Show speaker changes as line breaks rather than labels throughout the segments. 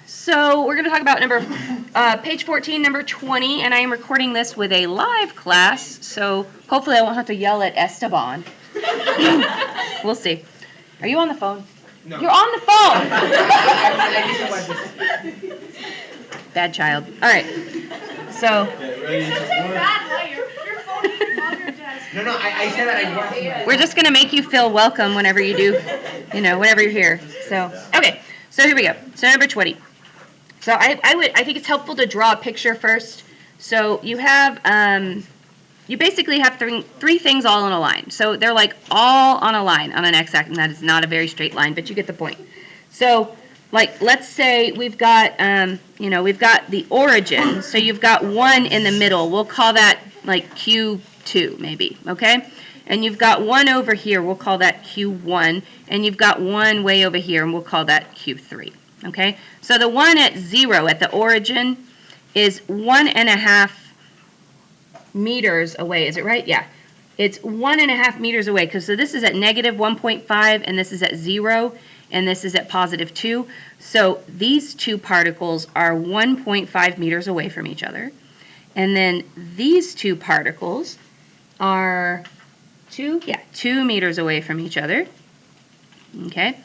So we're going to talk about page 14, number 20, and I am recording this with a live class, so hopefully I won't have to yell at Esteban. We'll see. Are you on the phone? No. You're on the phone! Bad child. All right. So.
No, I said that I work.
We're just going to make you feel welcome whenever you do, whenever you're here. So, okay. So here we go. So number 20. So I think it's helpful to draw a picture first. So you have, you basically have three things all in a line. So they're like all on a line on an x-axis, and that is not a very straight line, but you get the point. So like, let's say we've got, we've got the origin. So you've got 1 in the middle. We'll call that like Q2 maybe, okay? And you've got 1 over here. We'll call that Q1. And you've got 1 way over here, and we'll call that Q3. Okay, so the one at 0 at the origin is 1.5 meters away. Is it right? Yeah. It's 1.5 meters away because so this is at negative 1.5 and this is at 0 and this is at positive 2. So these two particles are 1.5 meters away from each other. And then these two particles are 2 meters away from each other. Okay,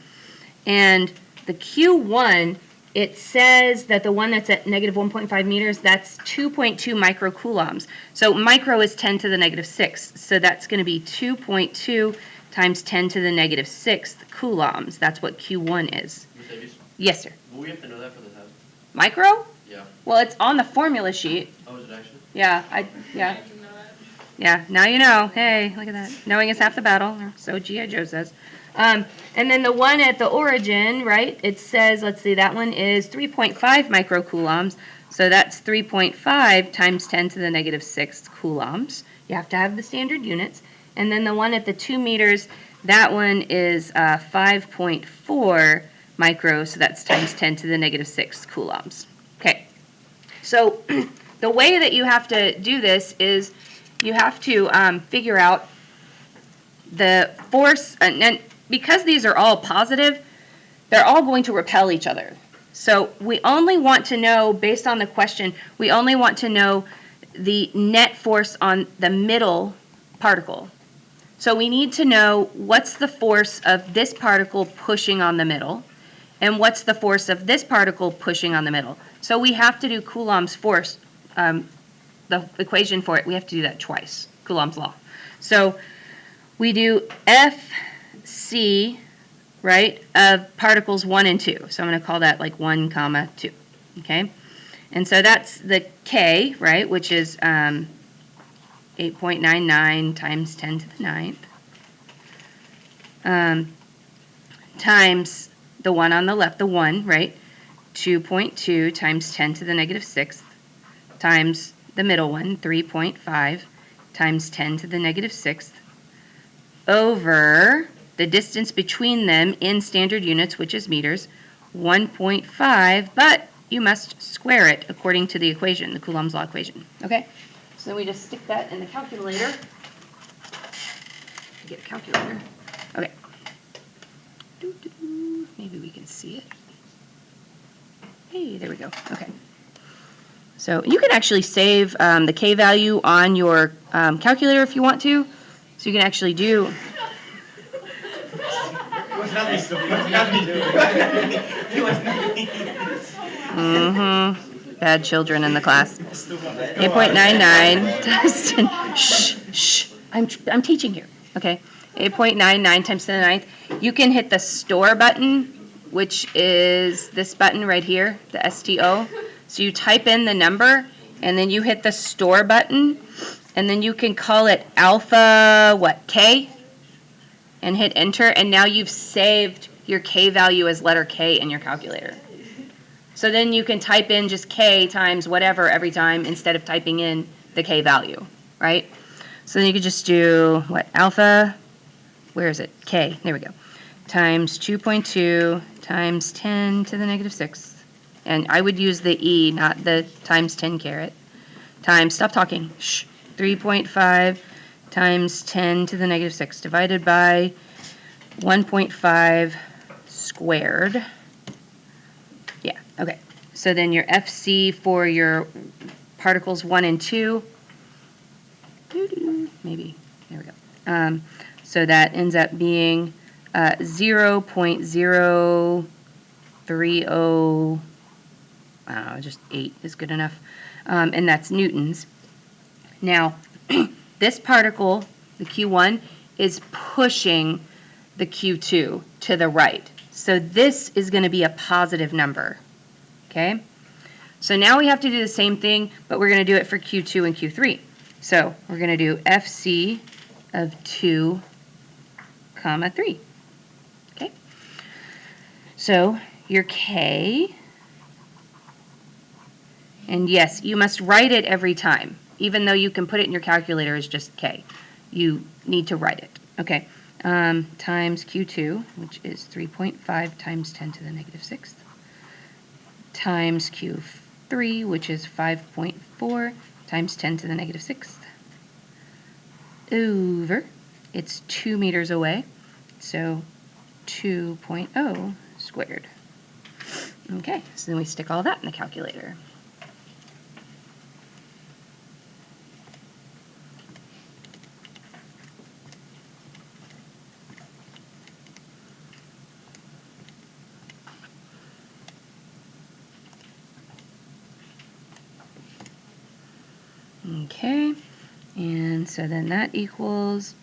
and the Q1, it says that the one that's at negative 1.5 meters, that's 2.2 microcoulombs. So micro is 10 to the negative 6. So that's going to be 2.2 times 10 to the negative 6th coulombs. That's what Q1 is.
Ms. Davies?
Yes, sir.
Will we have to know that for the test?
Micro?
Yeah.
Well, it's on the formula sheet.
Oh, is it actually?
Yeah, Yeah, now you know. Hey, look at that. Knowing is half the battle, or so G.I. Joe says. And then the one at the origin, right, it says, let's see, that one is 3.5 microcoulombs. So that's 3.5 times 10 to the negative 6th coulombs. You have to have the standard units. And then the one at the 2 meters, that one is 5.4 micro, so that's times 10 to the negative 6th coulombs. Okay, so the way that you have to do this is you have to figure out the force, and because these are all positive, they're all going to repel each other. So we only want to know, based on the question, we only want to know the net force on the middle particle. So we need to know what's the force of this particle pushing on the middle, and what's the force of this particle pushing on the middle. So we have to do Coulomb's force, the equation for it, we have to do that twice, Coulomb's law. So we do FC, right, of particles 1 and 2. So I'm going to call that like 1, 2, okay? And so that's the K, right, which is 8.99 times 10 to the 9th, times the one on the left, the 1, right, 2.2 times 10 to the negative 6th, times the middle one, 3.5 times 10 to the negative 6th, over the distance between them in standard units, which is meters, 1.5, but you must square it according to the equation, the Coulomb's law equation. Okay? So then we just stick that in the calculator. Get a calculator. Okay. Maybe we can see it. Hey, there we go. Okay. So you can actually save the K value on your calculator if you want to. So you can actually do. Bad children in the class. 8.99 times 10. Shh. I'm teaching here. Okay. 8.99 times 10 to the 9th. You can hit the store button, which is this button right here, the STO. So you type in the number, and then you hit the store button, and then you can call it alpha, K, and hit enter, and now you've saved your K value as letter K in your calculator. So then you can type in just K times whatever every time instead of typing in the K value, right? So then you could just do, alpha, where is it? K, there we go, times 2.2 times 10 to the negative 6th. And I would use the E, not the times 10 caret, times, stop talking, 3.5 times 10 to the negative 6 divided by 1.5 squared. Yeah, okay. So then your FC for your particles 1 and 2, maybe, there we go. So that ends up being 0.030, I don't know, just 8 is good enough. And that's newtons. Now, this particle, the Q1, is pushing the Q2 to the right. So this is going to be a positive number. Okay? So now we have to do the same thing, but we're going to do it for Q2 and Q3. So we're going to do FC of 2, 3. Okay? So your K, and yes, you must write it every time. Even though you can put it in your calculator as just K. You need to write it. Okay. Times Q2, which is 3.5 times 10 to the negative 6th, times Q3, which is 5.4 times 10 to the negative 6th, over, it's 2 meters away, so 2.0 squared. Okay, so then we stick all that in the calculator. Okay, and so then that equals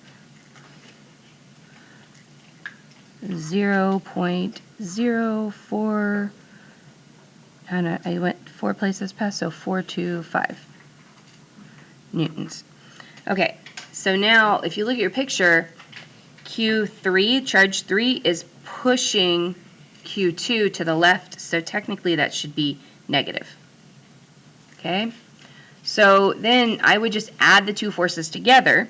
0.04, I went 4 places past, so 425 newtons. Okay, so now if you look at your picture, Q3, charge 3, is pushing Q2 to the left, so technically that should be negative. Okay? So then I would just add the two forces together.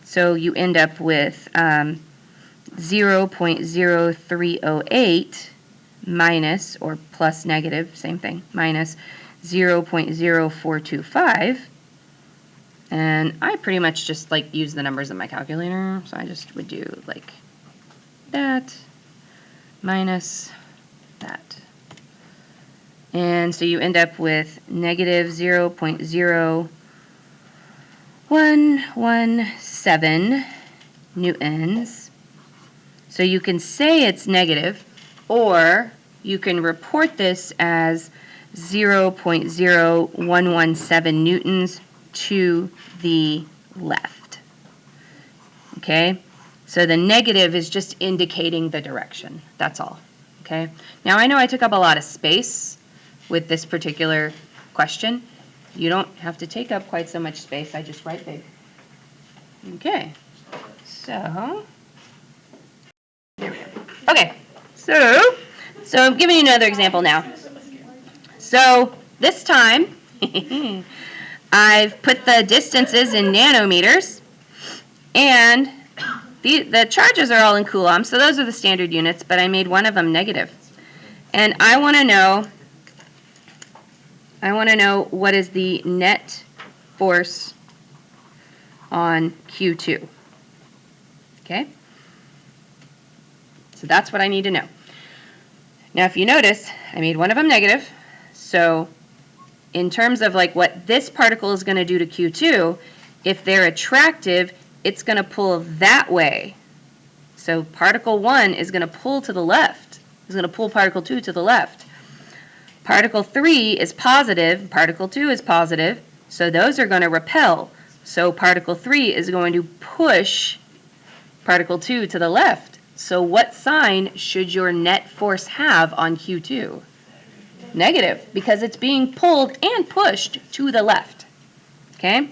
So you end up with 0.0308 minus, or plus negative, same thing, minus 0.0425. And I pretty much just like use the numbers in my calculator. So I just would do like that minus that. And so you end up with negative 0.0117 newtons. So you can say it's negative, or you can report this as 0.0117 newtons to the left. Okay? So the negative is just indicating the direction. That's all. Okay? Now I know I took up a lot of space with this particular question. You don't have to take up quite so much space. I just write big. Okay. So there we go. Okay. So I'm giving you another example now. So this time I've put the distances in nanometers, and the charges are all in Coulomb, so those are the standard units, but I made one of them negative. And I want to know what is the net force on Q2. Okay? So that's what I need to know. Now if you notice, I made one of them negative, so in terms of like what this particle is going to do to Q2, if they're attractive, it's going to pull that way. So particle 1 is going to pull to the left. It's going to pull particle 2 to the left. Particle 3 is positive, particle 2 is positive, so those are going to repel. So particle 3 is going to push particle 2 to the left. So what sign should your net force have on Q2? Negative, because it's being pulled and pushed to the left. Okay?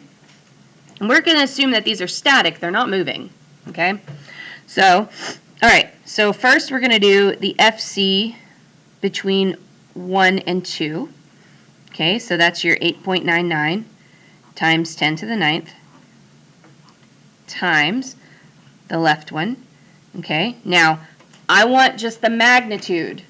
And we're going to assume that these are static, they're not moving. Okay? So, all right, so first we're going to do the FC between 1 and 2. Okay, so that's your 8.99 times 10 to the 9th times the left one. Okay, now I want just the magnitude.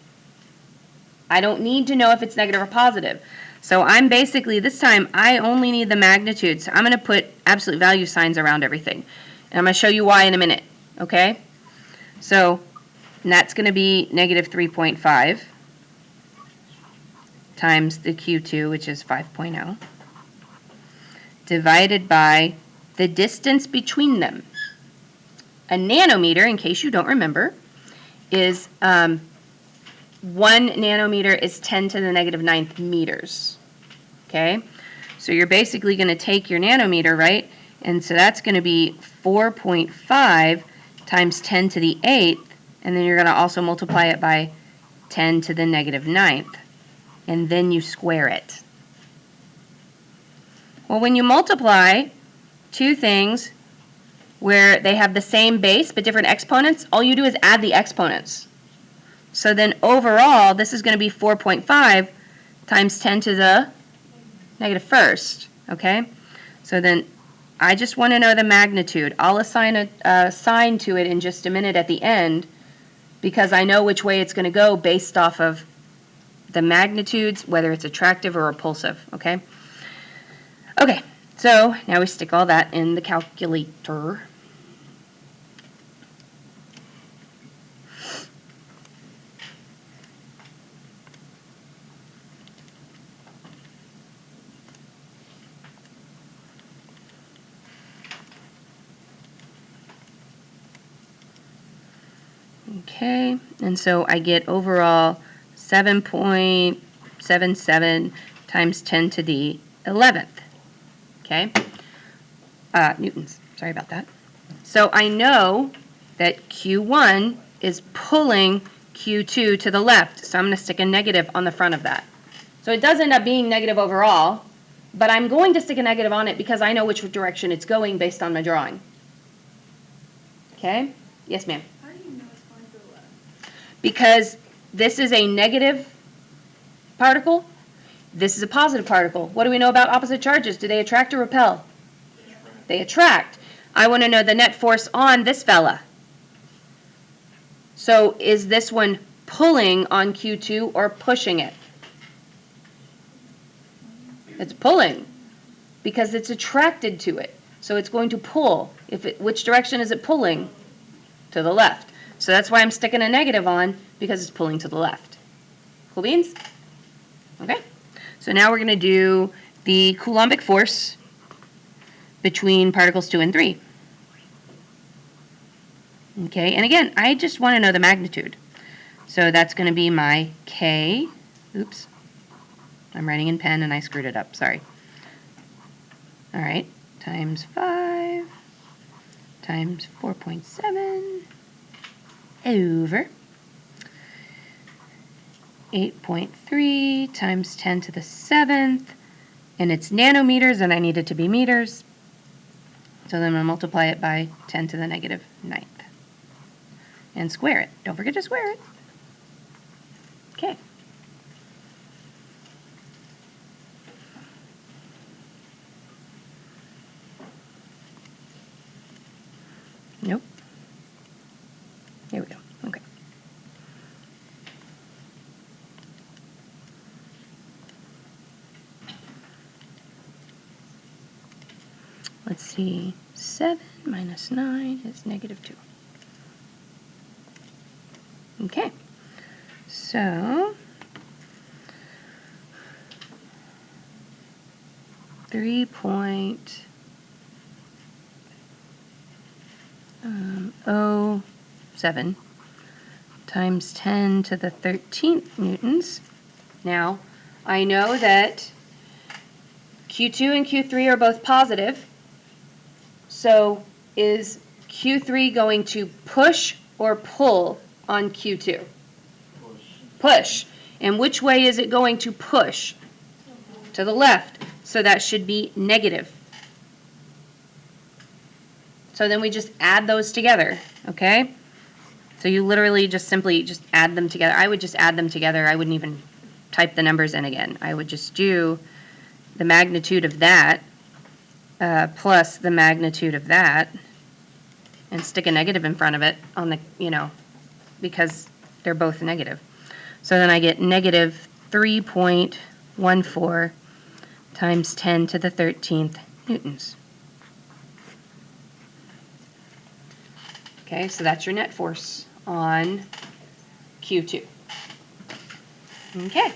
I don't need to know if it's negative or positive. So I'm basically, this time, I only need the magnitude. So I'm going to put absolute value signs around everything. And I'm going to show you why in a minute. Okay? So, and that's going to be negative 3.5 times the Q2, which is 5.0, divided by the distance between them. A nanometer, in case you don't remember, is 1 nanometer is 10 to the negative 9th meters. Okay? So you're basically going to take your nanometer, right? And so that's going to be 4.5 times 10 to the 8th, and then you're going to also multiply it by 10 to the negative 9th, and then you square it. Well, when you multiply two things where they have the same base but different exponents, all you do is add the exponents. So then overall, this is going to be 4.5 times 10 to the negative first, okay? So then I just want to know the magnitude. I'll assign a sign to it in just a minute at the end because I know which way it's going to go based off of the magnitudes, whether it's attractive or repulsive, okay? Okay, so now we stick all that in the calculator. Okay, and so I get overall 7.77 times 10 to the 11th, okay? Newtons, sorry about that. So I know that Q1 is pulling Q2 to the left, so I'm going to stick a negative on the front of that. So it does end up being negative overall, but I'm going to stick a negative on it because I know which direction it's going based on my drawing. Okay? Yes, ma'am. Because this is a negative particle, this is a positive particle. What do we know about opposite charges? Do they attract or repel? They attract. I want to know the net force on this fella. So is this one pulling on Q2 or pushing it? It's pulling because it's attracted to it. So it's going to pull. Which direction is it pulling? To the left. So that's why I'm sticking a negative on, because it's pulling to the left. Cool beans? Okay. So now we're going to do the Coulombic force between particles 2 and 3. Okay, and again, I just want to know the magnitude. So that's going to be my K. Oops. I'm writing in pen and I screwed it up. Sorry. All right. Times 5 times 4.7 over 8.3 times 10 to the 7th, and it's nanometers, and I need it to be meters, so then I'm going to multiply it by 10 to the negative 9th, and square it. Don't forget to square it. Okay. Nope. Here we go. Okay. Let's see. 7 minus 9 is negative 2. Okay. So 3.07 times 10 to the 13th newtons. Now, I know that Q2 and Q3 are both positive, so is Q3 going to push or pull on Q2? Push. And which way is it going to push? To the left. So that should be negative. So then we just add those together, okay? So you literally just simply just add them together. I would just add them together. I wouldn't even type the numbers in again. I would just do the magnitude of that plus the magnitude of that and stick a negative in front of it on the, because they're both negative. So then I get negative 3.14 times 10 to the 13th newtons. Okay, so that's your net force on Q2. Okay.